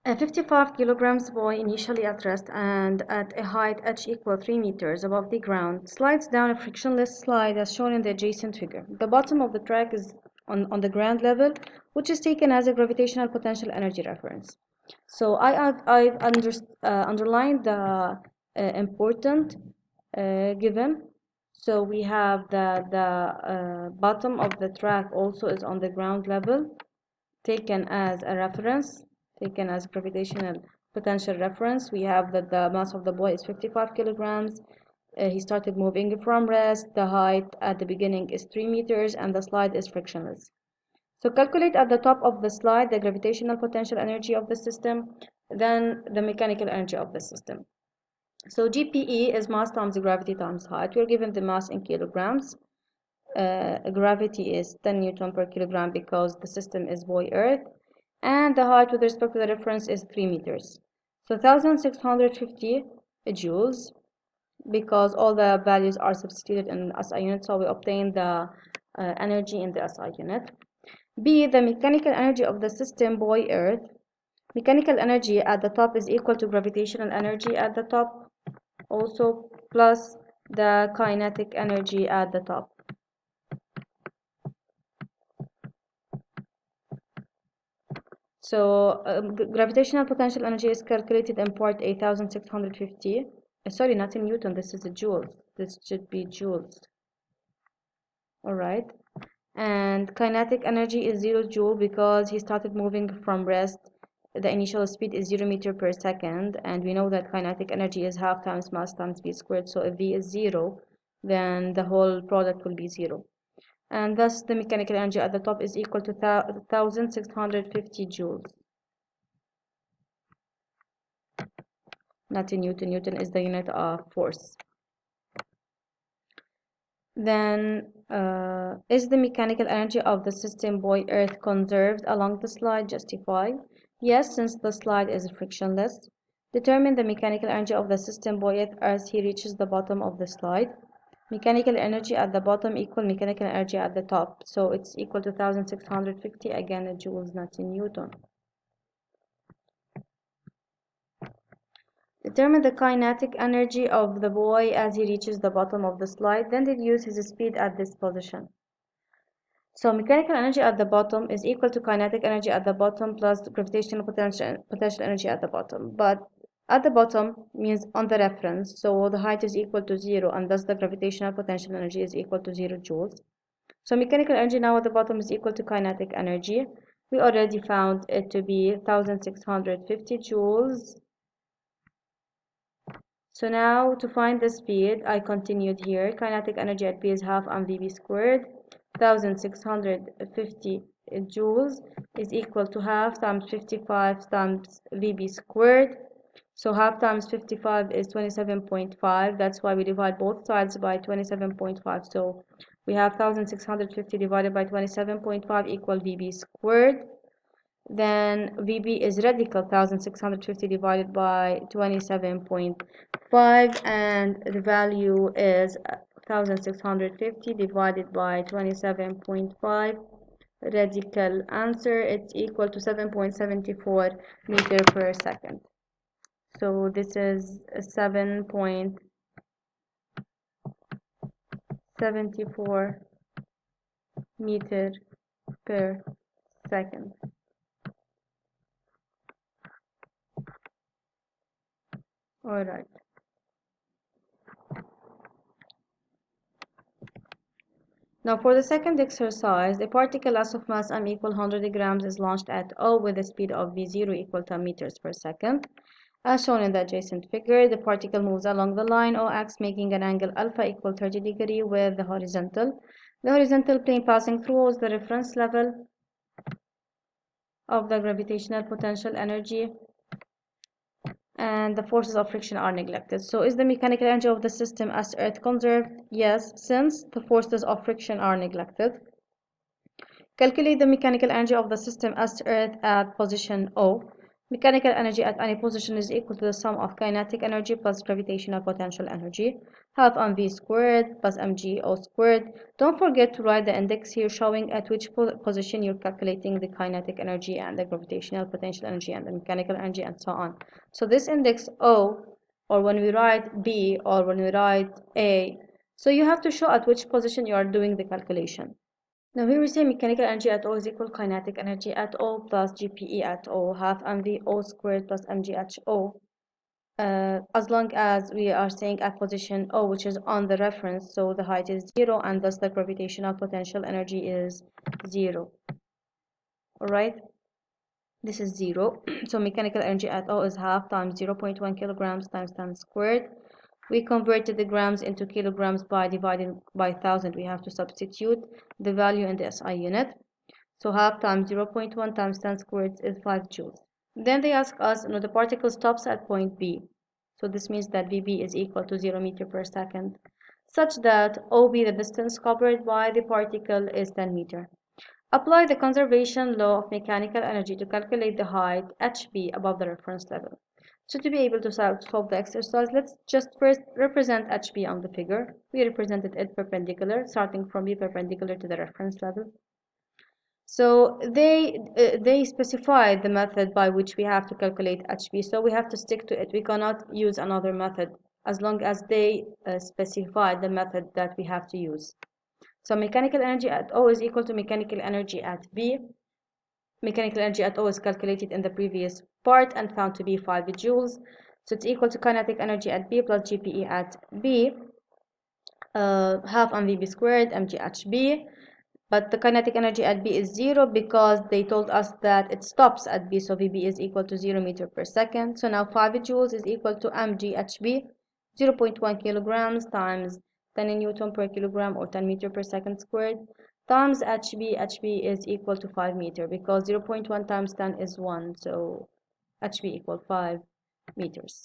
A 55 kilograms boy initially at rest and at a height h equal 3 meters above the ground slides down a frictionless slide as shown in the adjacent figure. The bottom of the track is on the ground level, which is taken as a gravitational potential energy reference. So I've underlined the important given. So we have the bottom of the track also is on the ground level, taken as a reference, taken as gravitational potential reference. We have that the mass of the boy is 55 kilograms. He started moving from rest. The height at the beginning is 3 meters and the slide is frictionless. So calculate at the top of the slide the gravitational potential energy of the system, then the mechanical energy of the system. So GPE is mass times gravity times height. We're given the mass in kilograms. Gravity is 10 Newton per kilogram because the system is boy Earth, and the height with respect to the reference is 3 meters. So 1650 joules, because all the values are substituted in SI unit, so we obtain the energy in the SI unit. B, the mechanical energy of the system boy Earth. Mechanical energy at the top is equal to gravitational energy at the top, also plus the kinetic energy at the top. So gravitational potential energy is calculated in part 8650. Sorry, not in Newton, this is a joules. This should be joules. All right. And kinetic energy is 0 joule because he started moving from rest. The initial speed is 0 meter per second, and we know that kinetic energy is half times mass times v squared. So if v is 0, then the whole product will be 0. And thus the mechanical energy at the top is equal to 1650 joules. Not in Newton. Newton is the unit of force. Then, is the mechanical energy of the system boy Earth conserved along the slide? Justify. Yes, since the slide is frictionless. Determine the mechanical energy of the system boy Earth as he reaches the bottom of the slide. Mechanical energy at the bottom equal mechanical energy at the top. So it's equal to 1650, again in joules, not in Newton. Determine the kinetic energy of the boy as he reaches the bottom of the slide, then deduce his speed at this position. So mechanical energy at the bottom is equal to kinetic energy at the bottom plus gravitational potential energy at the bottom. But at the bottom means on the reference, so the height is equal to 0, and thus the gravitational potential energy is equal to 0 joules. So mechanical energy now at the bottom is equal to kinetic energy. We already found it to be 1650 joules. So now to find the speed, I continued here. Kinetic energy at P is half mvv squared. 1650 joules is equal to half times 55 times vb squared. So half times 55 is 27.5. That's why we divide both sides by 27.5. So we have 1650 divided by 27.5 equal vb squared. Then VB is radical 1650 divided by 27.5, and the value is 1650 divided by 27.5. Radical answer, it's equal to 7.74 meter per second. So this is 7.74 meter per second. All right. Now for the second exercise, a particle as of mass m equal 100 grams is launched at O with a speed of v0 equal 10 meters per second. As shown in the adjacent figure, the particle moves along the line OX, making an angle alpha equal 30 degrees with the horizontal. The horizontal plane passing through is the reference level of the gravitational potential energy, and the forces of friction are neglected. So is the mechanical energy of the system as Earth conserved? Yes, since the forces of friction are neglected. Calculate the mechanical energy of the system as Earth at position O. Mechanical energy at any position is equal to the sum of kinetic energy plus gravitational potential energy, half mv squared plus mgo squared. Don't forget to write the index here showing at which position you're calculating the kinetic energy and the gravitational potential energy and the mechanical energy and so on. So this index O, or when we write B, or when we write A, so you have to show at which position you are doing the calculation. Now here we say mechanical energy at O is equal kinetic energy at O plus GPE at O, half mv O squared plus mgho. As long as we are saying at position O, which is on the reference, so the height is 0, and thus the gravitational potential energy is 0. Alright, this is 0. So mechanical energy at O is half times 0.1 kilograms times 10 squared. We converted the grams into kilograms by dividing by 1000. We have to substitute the value in the SI unit. So half times 0.1 times 10 squared is 5 joules. Then they ask us, the particle stops at point B. So this means that VB is equal to 0 meter per second, such that OB, the distance covered by the particle, is 10 meter. Apply the conservation law of mechanical energy to calculate the height HB above the reference level. So to be able to solve the exercise, let's just first represent HB on the figure. We represented it perpendicular, starting from B perpendicular to the reference level. So they specified the method by which we have to calculate HB, so we have to stick to it. We cannot use another method as long as they specify the method that we have to use. So mechanical energy at O is equal to mechanical energy at B. Mechanical energy at O is calculated in the previous part and found to be 5 joules. So it's equal to kinetic energy at B plus GPE at B, half mvb squared mghb. But the kinetic energy at B is 0 because they told us that it stops at B, so VB is equal to 0 meter per second. So now 5 joules is equal to mgHb, 0.1 kilograms times 10 Newton per kilogram, or 10 meter per second squared, times HB. HB is equal to 5 meter because 0.1 times 10 is 1, so HB equal 5 meters.